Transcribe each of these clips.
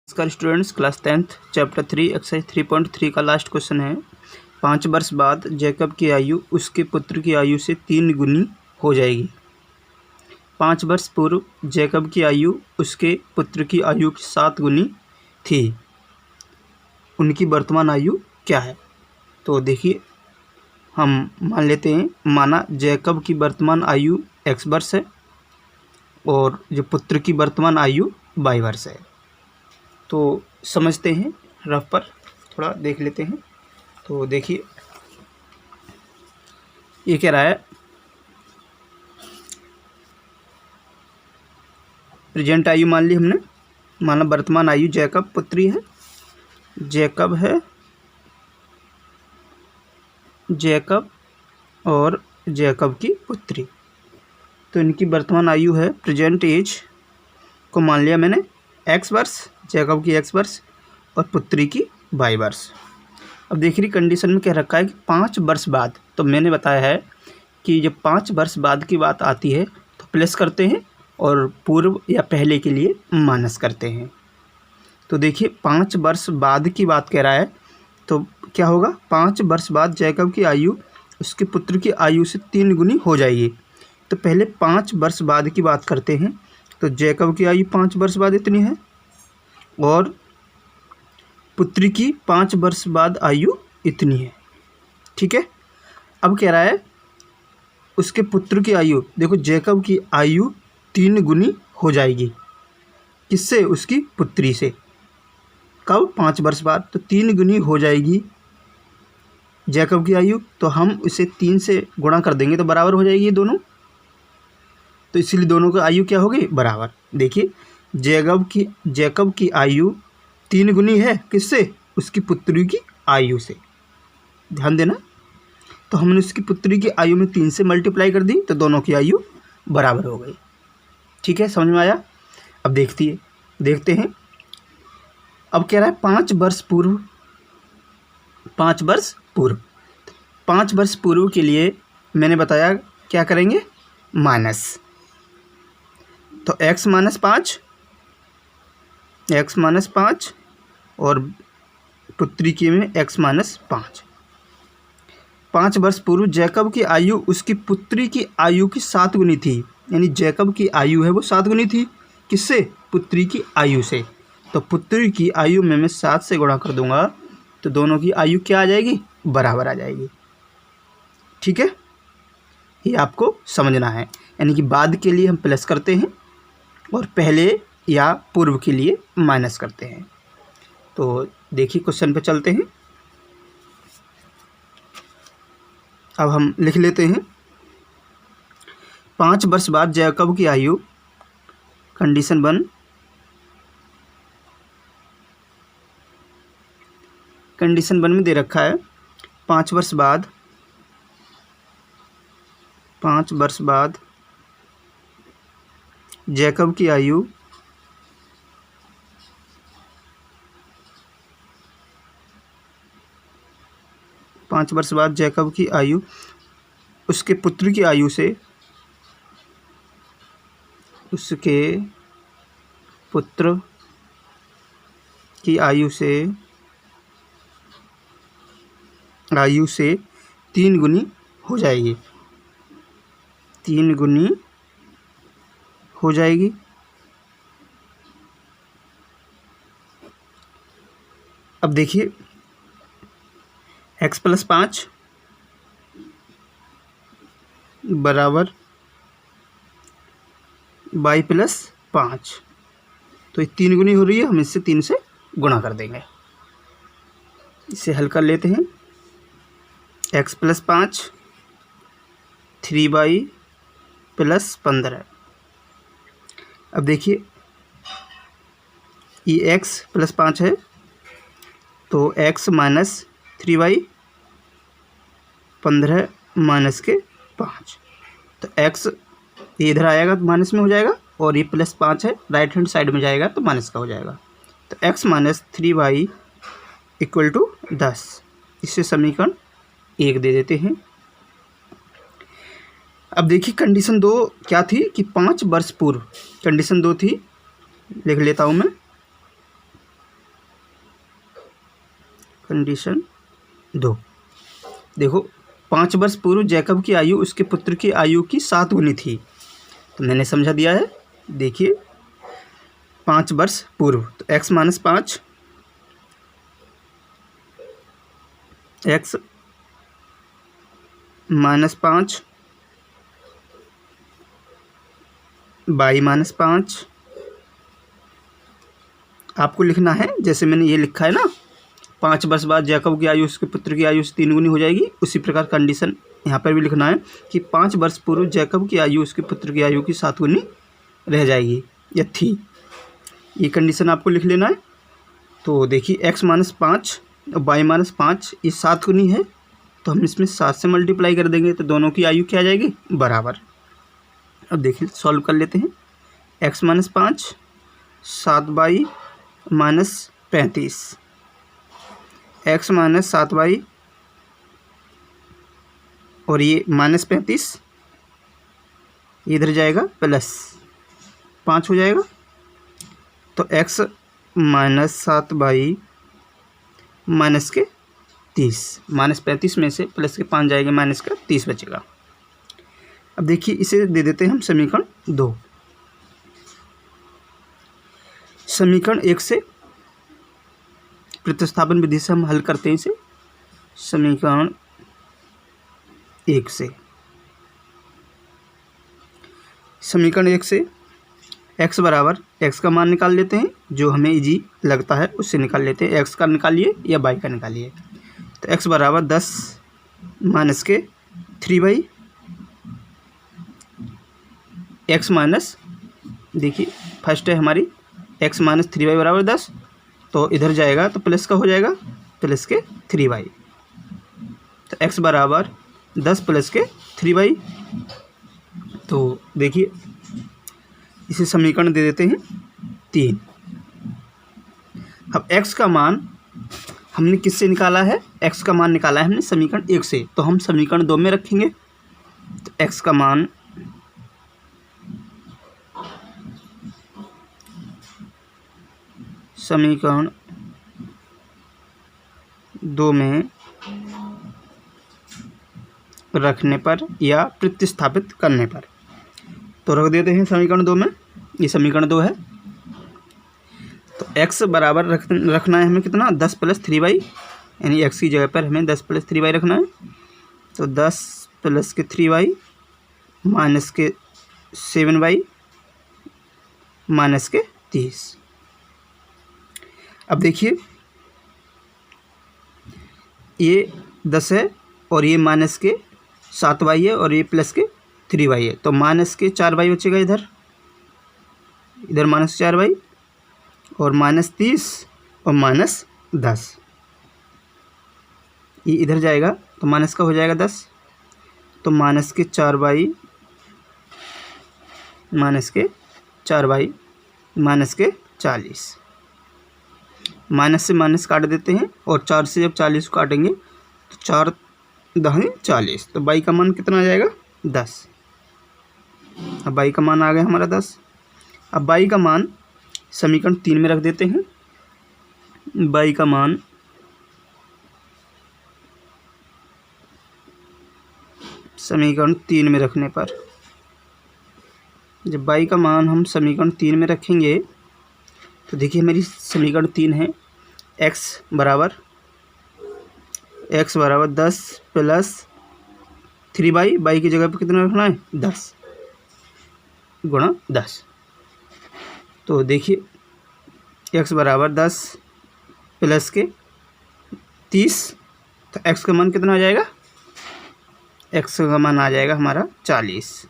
नमस्कार students, class 10th chapter 3 exercise 3.3 का last question है। 5 वर्ष बाद जैकब की आयु उसके पुत्र की आयु से 3 गुनी हो जाएगी। 5 वर्ष पूर्व जैकब की आयु उसके पुत्र की आयु की 7 गुनी थी। उनकी वर्तमान आयु क्या है? तो देखिए, हम मान लेते हैं, माना जैकब की वर्तमान आयु x वर्ष है और जो पुत्र की वर्तमान आयु y वर्ष है। तो समझते हैं, रफ पर थोड़ा देख लेते हैं। तो देखिए, ये कह रहा है प्रेजेंट आयु मान ली हमने, माना वर्तमान आयु जैकब पुत्री है, जैकब है, जैकब और जैकब की पुत्री। तो इनकी वर्तमान आयु है, प्रेजेंट एज को मान लिया मैंने x वर्ष, जैकब की x वर्ष और पुत्री की y वर्ष। अब देख रही कंडीशन में क्या रखा है कि 5 वर्ष बाद, तो मैंने बताया है कि जब 5 वर्ष बाद की बात आती है तो प्लस करते हैं और पूर्व या पहले के लिए माइनस करते हैं। तो देखिए, 5 वर्ष बाद की बात कह रहा है, तो क्या होगा? 5 वर्ष बाद जैकब की आयु उसके पुत्र की आयु से 3 गुनी हो जाएगी। तो पहले 5 वर्ष बाद की बात करते हैं। तो जैकब की आयु 5 वर्ष बाद इतनी है और पुत्री की 5 वर्ष बाद आयु इतनी है। ठीक है। अब कह रहा है उसके पुत्र की आयु, देखो जैकब की आयु 3 गुनी हो जाएगी। किससे? उसकी पुत्री से। कब? 5 वर्ष बाद। तो 3 गुनी हो जाएगी जैकब की आयु, तो हम इसे 3 से गुणा कर देंगे तो बराबर हो जाएगी ये दोनों। तो इसीलिए दोनों की आयु क्या होगी? बराबर। देखिए, जैकब की आयु 3 गुनी है किससे? उसकी पुत्री की आयु से। ध्यान देना। तो हमने उसकी पुत्री की आयु में 3 से मल्टीप्लाई कर दी तो दोनों की आयु बराबर हो गई। ठीक है, समझ में आया? अब देखते हैं। अब कह रहा है 5 वर्ष पूर्व। 5 वर्ष पूर्व, 5 वर्ष पूर्व के लिए मैंने बताया क्या करेंगे? माइनस। तो x माइनस 5 और पुत्री की में x माइनस 5। 5 वर्ष पूर्व जैकब की आयु उसकी पुत्री की आयु की 7 गुनी थी। यानी जैकब की आयु है वो 7 गुनी थी। किससे? पुत्री की आयु से। तो पुत्री की आयु में मैं 7 से गुणा कर दूंगा तो दोनों की आयु क्या आ जाएगी? बराबर आ जाएगी। ठीक है, ये आपको समझना है। यानी कि बाद के लिए हम प्लस करते हैं और पहले या पूर्व के लिए माइनस करते हैं। तो देखिए, क्वेश्चन पे चलते हैं। अब हम लिख लेते हैं 5 वर्ष बाद जैकब की आयु, कंडीशन 1, कंडीशन 1 में दे रखा है 5 वर्ष बाद जैकब की आयु उसके पुत्र की आयु से, उसके पुत्र की आयु से 3 गुनी हो जाएगी। 3 गुनी हो जाएगी। अब देखिए, x प्लस 5 बराबर y प्लस 5। तो ये 3 गुनी हो रही है, हम इससे 3 से गुणा कर देंगे। इसे हल कर लेते हैं। x plus 5 3y plus 15। अब देखिए, ये x प्लस 5 है तो x माइनस 3y, 15 माइनस के 5। तो x ये इधर आएगा तो माइनस में हो जाएगा और ये प्लस 5 है, राइट हैंड साइड में जाएगा तो माइनस का हो जाएगा। तो x minus 3y equal to 10। इससे समीकरण 1 दे देते हैं। अब देखिए, कंडीशन 2 क्या थी कि 5 वर्ष पूर्व, कंडीशन 2 थी, लिख लेता हूँ मैं। कंडीशन 2, देखो 5 वर्ष पूर्व जैकब की आयु उसके पुत्र की आयु की 7 गुनी थी। तो मैंने समझा दिया है। देखिए 5 वर्ष पूर्व, तो x minus 5, x minus 5, y minus 5 आपको लिखना है। जैसे मैंने ये लिखा है ना, 5 वर्ष बाद जैकब की आयु उसके पुत्र की आयु से 3 गुनी हो जाएगी, उसी प्रकार कंडीशन यहाँ पर भी लिखना है कि 5 वर्ष पूर्व जैकब की आयु उसके पुत्र की आयु की 7 गुनी रह जाएगी या थी। ये कंडीशन आपको लिख लेना है। तो देखिए x माइनस 5 और y माइनस 5 ये 7 गुनी है, तो हम इसमें 7 से मल्टीप्लाई कर देंगे तो दोनों की आयु क्या आ जाएगी, बराबर। अब देखिए सॉल्व कर लेते हैं। x minus 5 7y minus 35, x minus 7y और ये माइनस 35 इधर जाएगा प्लस 5 हो जाएगा। तो x माइनस 7y माइनस के 30, माइनस 35 में से प्लस के 5 जाएगा, माइनस का 30 बचेगा। अब देखिए इसे दे देते हैं हम समीकरण 2। समीकरण 1 से प्रतिस्थापन विधि से हम हल करते हैं इसे। समीकरण 1 से, समीकरण 1 से x बराबर, x का मान निकाल लेते हैं, जो हमें इजी लगता है उससे निकाल लेते हैं। x का निकालिए या y का निकालिए। तो x बराबर 10 माइनस के 3y, x माइनस, देखिए फर्स्ट है हमारी x माइनस 3y बराबर 10, तो इधर जाएगा तो प्लस का हो जाएगा, प्लस के 3y। तो x बराबर 10 प्लस के 3y। तो देखिए इसे समीकरण दे देते हैं 3। अब x का मान हमने किससे निकाला है, x का मान निकाला है हमने समीकरण 1 से, तो हम समीकरण 2 में रखेंगे। तो x का मान समीकरण 2 में रखने पर या प्रतिस्थापित करने पर, तो रख देते हैं समीकरण 2 में। ये समीकरण 2 है। तो x बराबर रखना है हमें कितना, 10 प्लस 3y, यानी x की जगह पर हमें 10 प्लस 3y रखना है। तो 10 प्लस के 3y माइनस के 7y माइनस के 30। अब देखिए ये 10 है और ये माइनस के 7y है और ये प्लस के 3y है, तो माइनस के 4y बचेगा इधर, इधर माइनस 4y और माइनस 30 और माइनस 10, ये इधर जाएगा तो माइनस का हो जाएगा 10, तो माइनस के 4y माइनस के 4y माइनस के 40, माइनस से माइनस काट देते हैं और 4 से जब 40 को काटेंगे तो 4 दहें 40, तो y का मान कितना आ जाएगा, 10। अब y का मान आ गया हमारा 10। अब y का मान समीकरण 3 में रख देते हैं। y का मान समीकरण 3 में रखने पर, जब y का मान हम समीकरण 3 में रखेंगे तो देखिए मेरी समीकरण 3 है, x बराबर 10 प्लस 3y, y की जगह पर कितना रखना है, 10 गुणा 10। तो देखिए x बराबर 10 प्लस के 30, तो x का मान कितना आ जाएगा, x का मान आ जाएगा हमारा 40।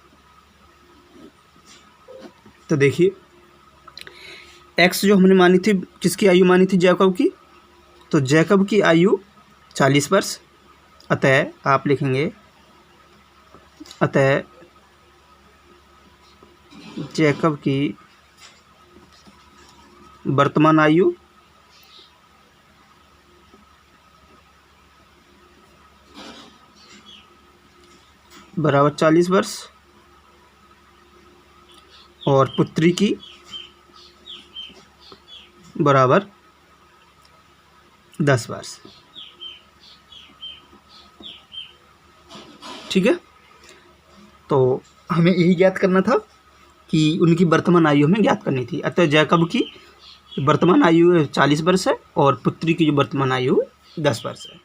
तो देखिए x जो हमने मानी थी, किसकी आयु मानी थी, जैकब की, तो जैकब की आयु 40 वर्ष, अतः आप लिखेंगे, अतः जैकब की वर्तमान आयु बराबर 40 वर्ष और पुत्री की बराबर 10 वर्ष। ठीक है, तो हमें यही ज्ञात करना था कि उनकी वर्तमान आयु हमें ज्ञात करनी थी। अतः जैकब की वर्तमान आयु 40 वर्ष है और पुत्री की जो वर्तमान आयु 10 वर्ष है।